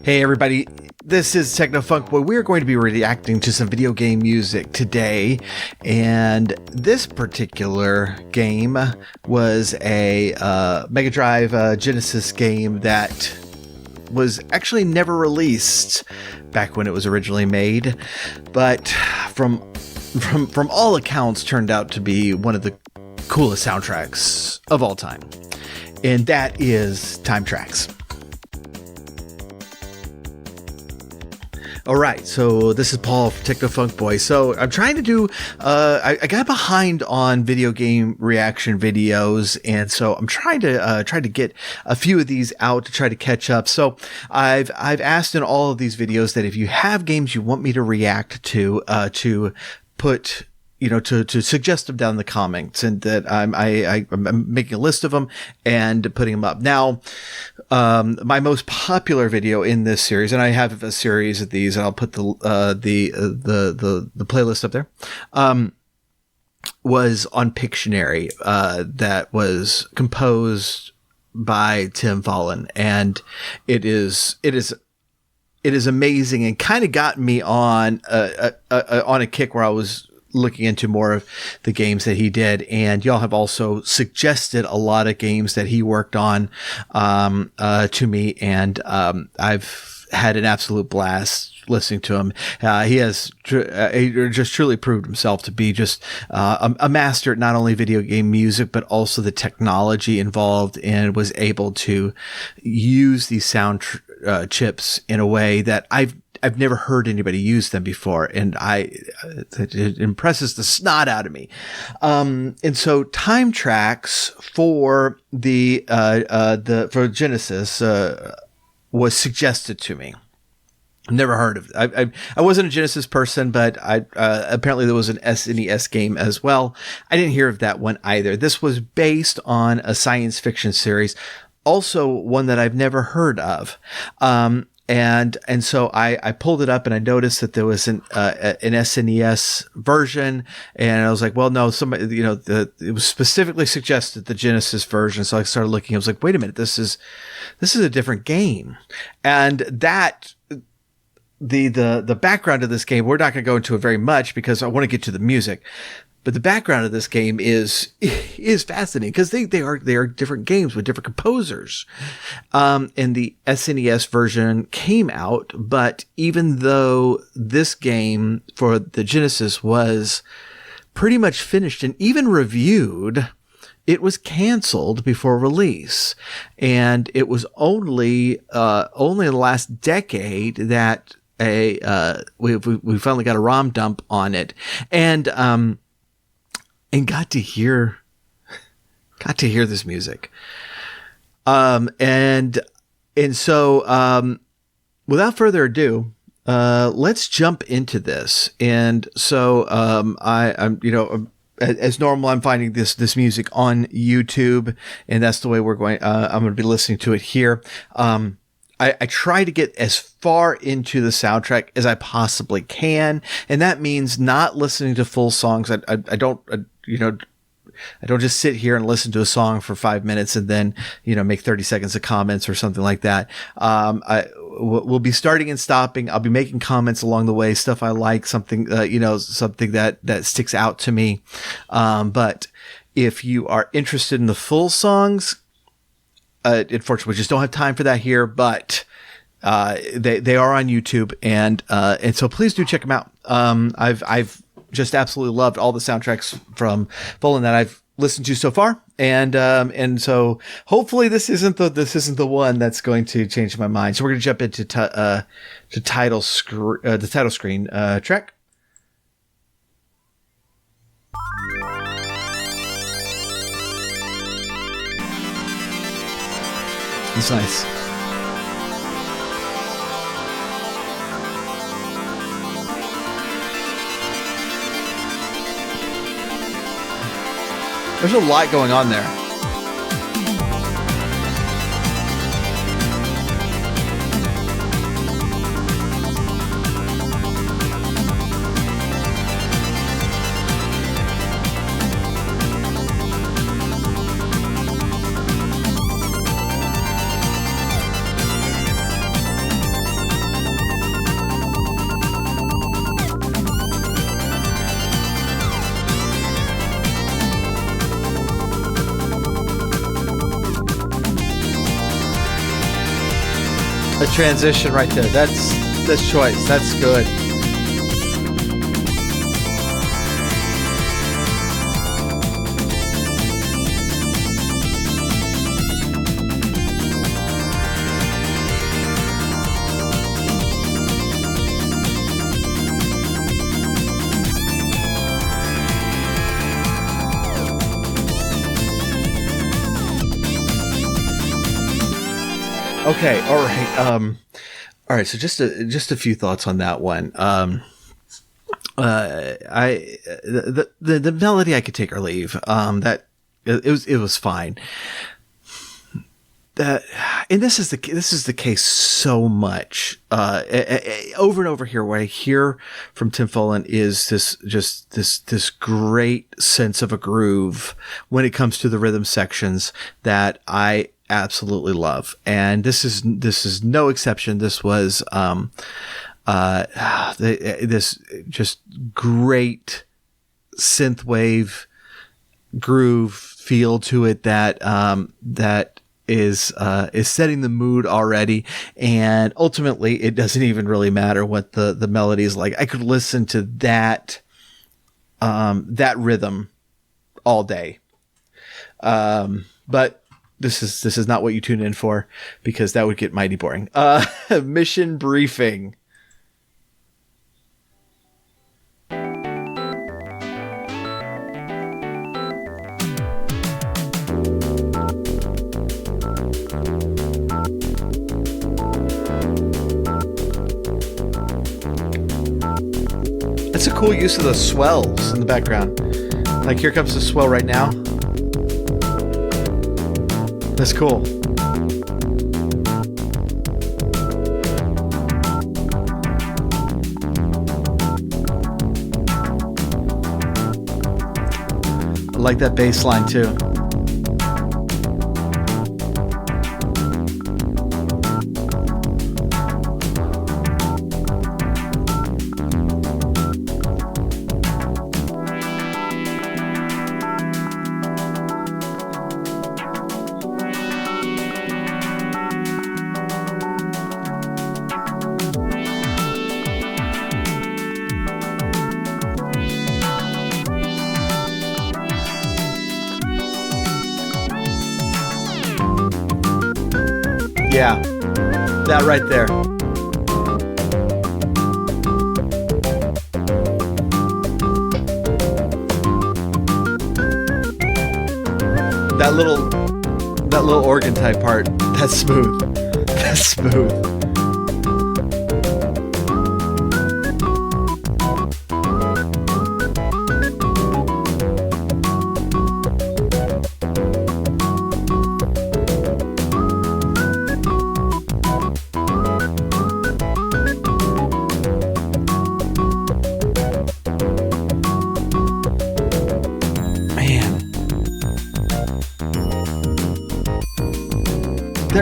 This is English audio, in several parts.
Hey everybody, this is Techno Funk Boy. We're going to be reacting to some video game music today, and this particular game was a Mega Drive Genesis game that was actually never released back when it was originally made, but from all accounts turned out to be one of the coolest soundtracks of all time, and that is Time Trax. All right, so this is Paul from Techno Funk Boy. So I'm trying to do, I got behind on video game reaction videos, and so I'm trying to get a few of these out to try to catch up. So I've asked in all of these videos that if you have games you want me to react to put, to suggest them down in the comments, and that I'm making a list of them and putting them up. Now, my most popular video in this series, and I have a series of these, and I'll put the playlist up there, was on Pictionary, that was composed by Tim Follin, and it is amazing, and kind of got me on a kick where I was looking into more of the games that he did, and y'all have also suggested a lot of games that he worked on to me, and I've had an absolute blast listening to him. He has just truly proved himself to be just a master at not only video game music but also the technology involved, and was able to use these sound chips in a way that I've never heard anybody use them before, and it impresses the snot out of me. And so Time Trax for for Genesis was suggested to me. I've never heard of it. I wasn't a Genesis person, but apparently there was an SNES game as well. I didn't hear of that one either. This was based on a science fiction series, also one that I've never heard of. And so I pulled it up, and I noticed that there was an SNES version, and I was like, well, no, somebody, it was specifically suggested the Genesis version. So I started looking. I was like, wait a minute, this is a different game, and that the background of this game, we're not going to go into it very much because I want to get to the music. But the background of this game is fascinating because they are different games with different composers. And the SNES version came out, but even though this game for the Genesis was pretty much finished and even reviewed, it was canceled before release. And it was only in the last decade that we finally got a ROM dump on it. And got to hear this music. And so, without further ado, let's jump into this. And so, I'm, as normal, I'm finding this music on YouTube, and that's the way I'm going to be listening to it here. I try to get as far into the soundtrack as I possibly can, and that means not listening to full songs. I don't just sit here and listen to a song for 5 minutes and then, make 30 seconds of comments or something like that. We'll be starting and stopping. I'll be making comments along the way, stuff I like, something, something that sticks out to me. But if you are interested in the full songs, unfortunately, we just don't have time for that here, but they are on YouTube, and so please do check them out. I've just absolutely loved all the soundtracks from Follin that I've listened to so far, and so hopefully this isn't the one that's going to change my mind. So we're going to jump into the title screen track. It's nice. There's a lot going on there. A transition right there. That's choice. That's good. Okay, all right. All right. So just a few thoughts on that one. The melody I could take or leave. That it was fine. And this is the case so much over and over here. What I hear from Tim Follin is this great sense of a groove when it comes to the rhythm sections that I absolutely love, and this is no exception. This was this just great synthwave groove feel to it that is setting the mood already, and ultimately it doesn't even really matter what the melody is like. I could listen to that rhythm all day, but this is not what you tune in for, because that would get mighty boring. Mission briefing. That's a cool use of the swells in the background. Like, here comes the swell right now. That's cool. I like that bass line too. Yeah, that right there. That little organ type part, that's smooth. That's smooth.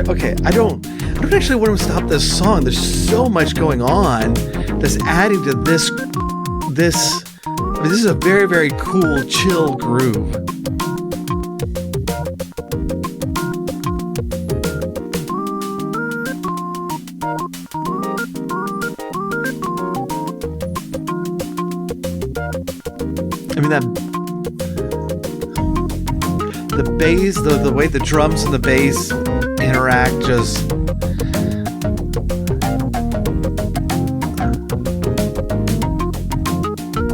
Okay, I don't actually want to stop this song. There's so much going on that's adding to this. This is a very, very cool, chill groove. I mean, the bass, the way the drums and the bass interact, just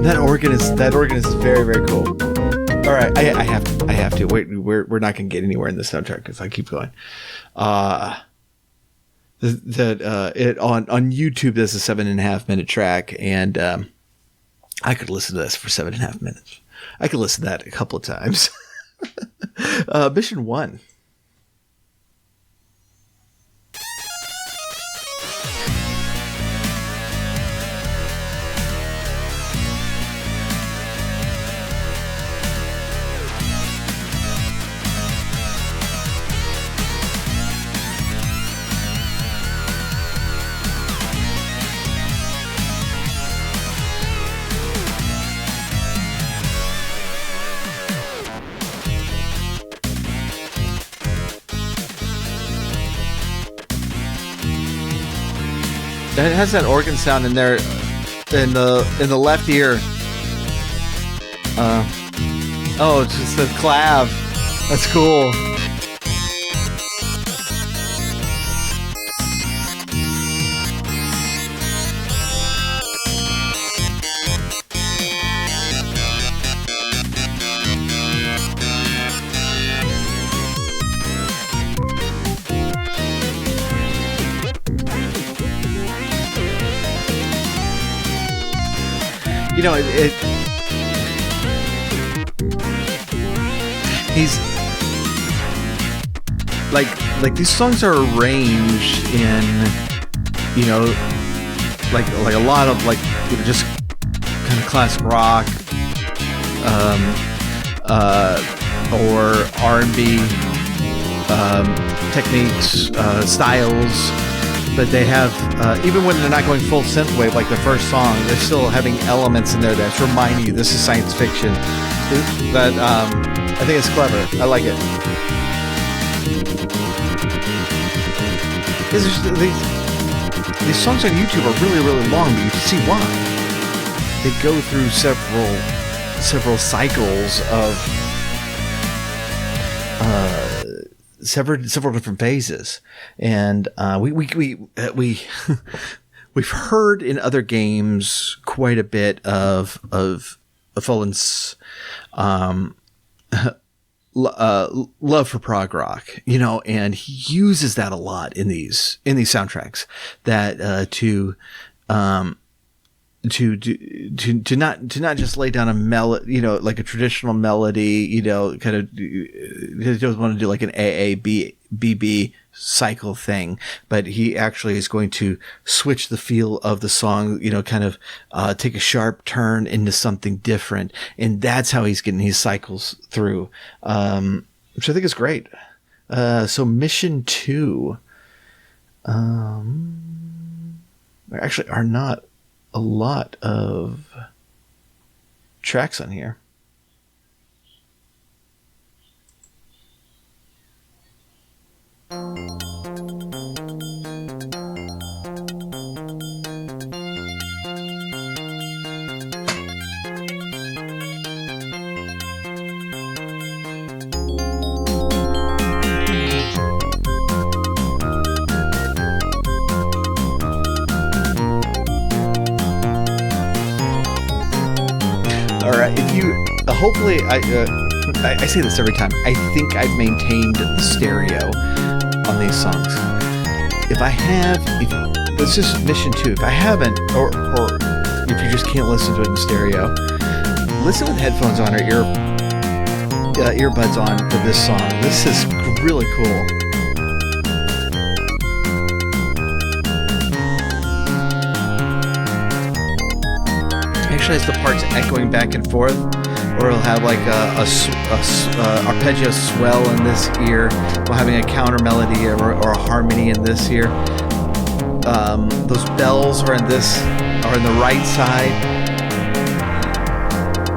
that organ is very, very cool. All right, I have to wait. We're not gonna get anywhere in this soundtrack if I keep going. It on YouTube, there's a 7.5 minute track, and I could listen to this for 7.5 minutes. I could listen to that a couple of times. Mission 1. it has that organ sound in there in the left ear. Oh, it's just the clav. That's cool. You know, he's like these songs are arranged in, you know, like a lot of like, you know, just kind of classic rock, or R&B techniques, styles. But they have, even when they're not going full synthwave like the first song, they're still having elements in there that remind you this is science fiction. That I think it's clever. I like it. These songs on YouTube are really, really long, but you can see why. They go through several cycles of several different phases, and we've heard in other games quite a bit of Follin's love for prog rock, you know, and he uses that a lot in these soundtracks. That to not just lay down a melody, you know, like a traditional melody, you know, kind of, he doesn't want to do like an AABB cycle thing, but he actually is going to switch the feel of the song, you know, kind of take a sharp turn into something different, and that's how he's getting his cycles through, which I think is great. So Mission 2, there actually are not a lot of tracks on here. Hopefully, I say this every time. I think I've maintained the stereo on these songs. If this is Mission 2. If I haven't, or if you just can't listen to it in stereo, listen with headphones on or earbuds on for this song. This is really cool. Actually has the parts echoing back and forth, or it'll have like a arpeggio swell in this ear while having a counter melody or a harmony in this ear. Those bells are in the right side.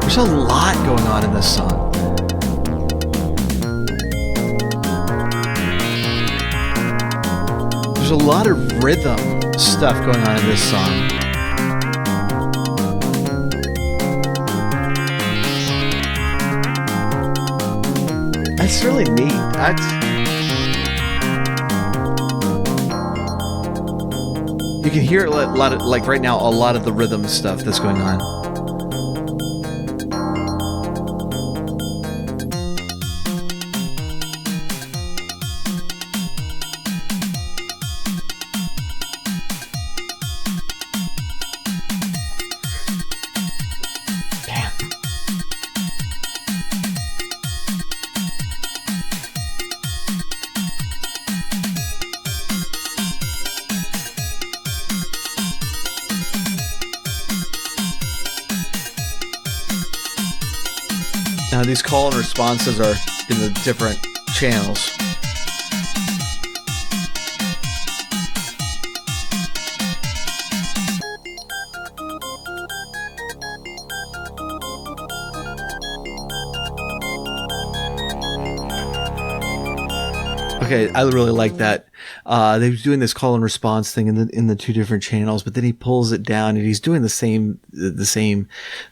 There's a lot going on in this song. There's a lot of rhythm stuff going on in this song. It's really neat. You can hear a lot of, like right now, a lot of the rhythm stuff that's going on. Now these call and responses are in the different channels. Okay, I really like that. They was doing this call and response thing in the two different channels, but then he pulls it down and he's doing the same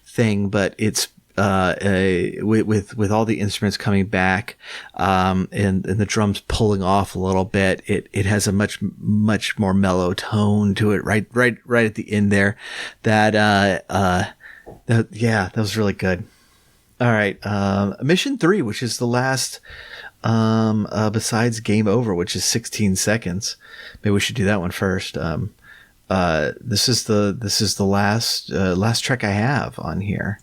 thing, but it's with all the instruments coming back, and the drums pulling off a little bit. It has a much more mellow tone to it. Right at the end there. That was really good. All right, mission 3, which is the last. Besides Game Over, which is 16 seconds. Maybe we should do that one first. This is the last track I have on here.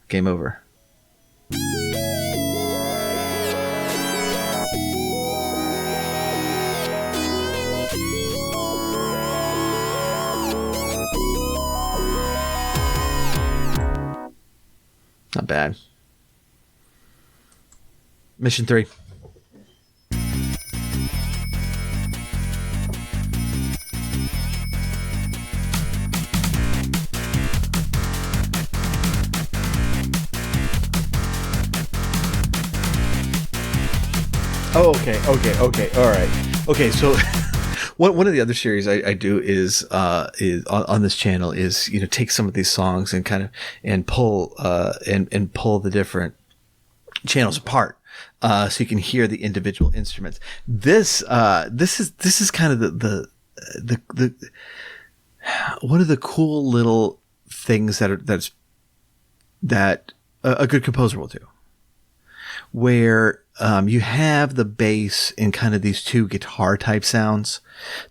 Game Over. Not bad. Mission 3. Oh, okay. All right. Okay, so one of the other series I do is on this channel is, take some of these songs and kind of pull the different channels apart. So you can hear the individual instruments. This is kind of the one of the cool little things that a good composer will do, where you have the bass in kind of these two guitar type sounds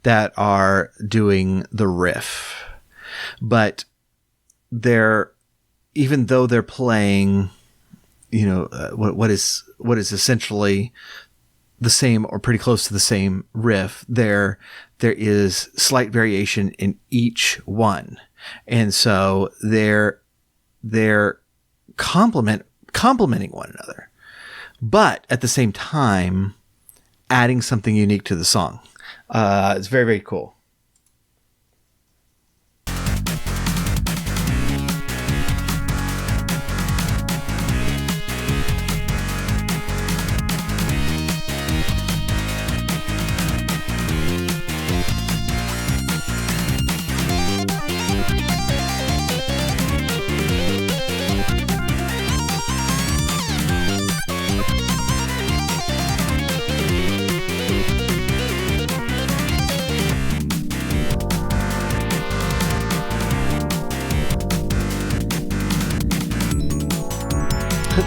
that are doing the riff, but even though they're playing, what is essentially the same or pretty close to the same riff, there is slight variation in each one, and so they're complementing one another, but at the same time adding something unique to the song. It's very, very cool.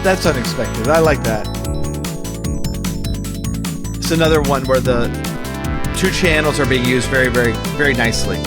That's unexpected. I like that. It's another one where the two channels are being used very, very, very nicely.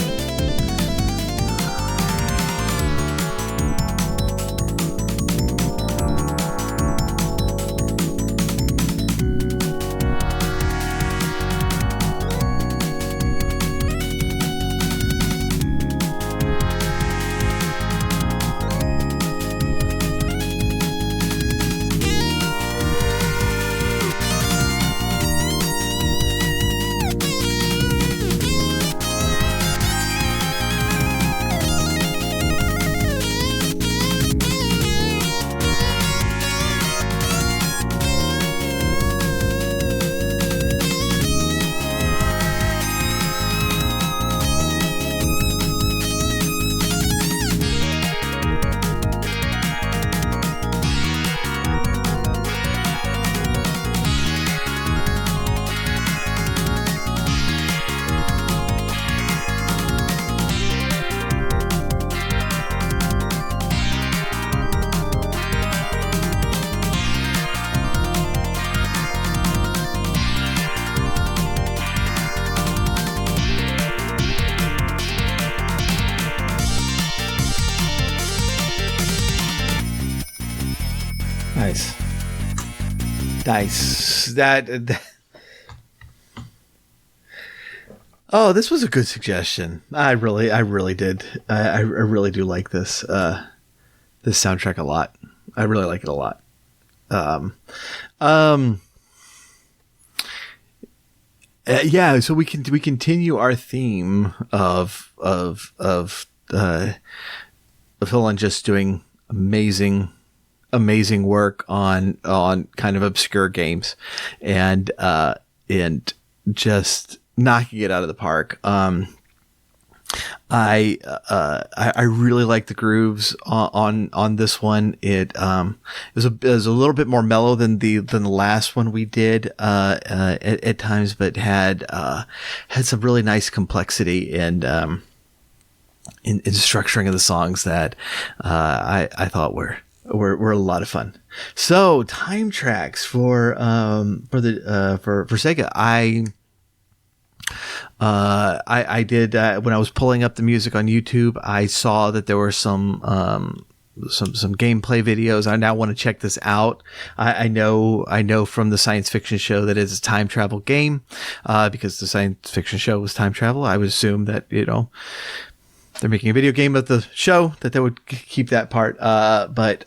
Nice. That. Oh, this was a good suggestion. I really did. I really do like this soundtrack a lot. I really like it a lot. Yeah. So we continue our theme of Follin just doing amazing amazing work on kind of obscure games, and just knocking it out of the park. I really like the grooves on this one. It was a little bit more mellow than the last one we did at times, but had some really nice complexity and in structuring of the songs that I thought were a lot of fun. So Time Trax for Sega. I did when I was pulling up the music on YouTube. I saw that there were some gameplay videos. I now want to check this out. I know from the science fiction show that it's a time travel game, because the science fiction show was time travel. I would assume that they're making a video game of the show, that they would keep that part. But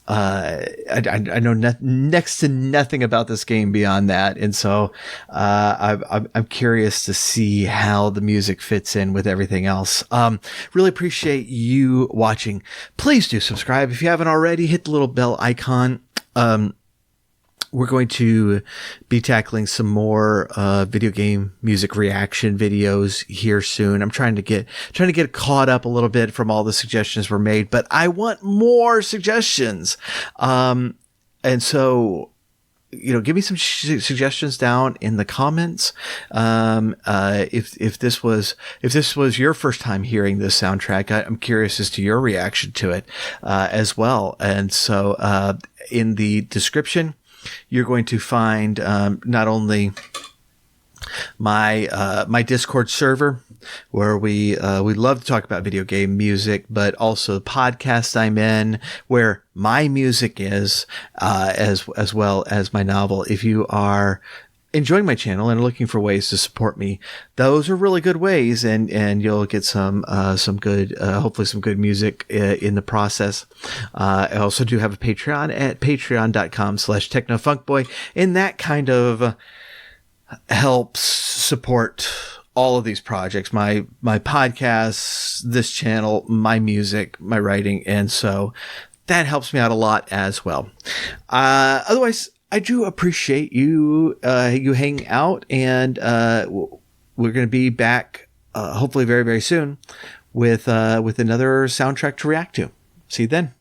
I know next to nothing about this game beyond that, and so I'm curious to see how the music fits in with everything else. Really appreciate you watching. Please do subscribe if you haven't already. Hit the little bell icon. We're going to be tackling some more video game music reaction videos here soon. I'm trying to get caught up a little bit from all the suggestions were made, but I want more suggestions. And so, give me some suggestions down in the comments. If this was your first time hearing this soundtrack, I'm curious as to your reaction to it as well. And so, in the description, you're going to find not only my Discord server, where we love to talk about video game music, but also the podcast I'm in, where my music is, as well as my novel. If you are enjoying my channel and are looking for ways to support me, those are really good ways, and you'll get some good, hopefully some good music in the process. I also do have a Patreon at patreon.com/technofunkboy, and that kind of helps support all of these projects, my podcasts, this channel, my music, my writing, and so that helps me out a lot as well. Otherwise, I do appreciate you hanging out, and we're going to be back hopefully very, very soon with another soundtrack to react to. See you then.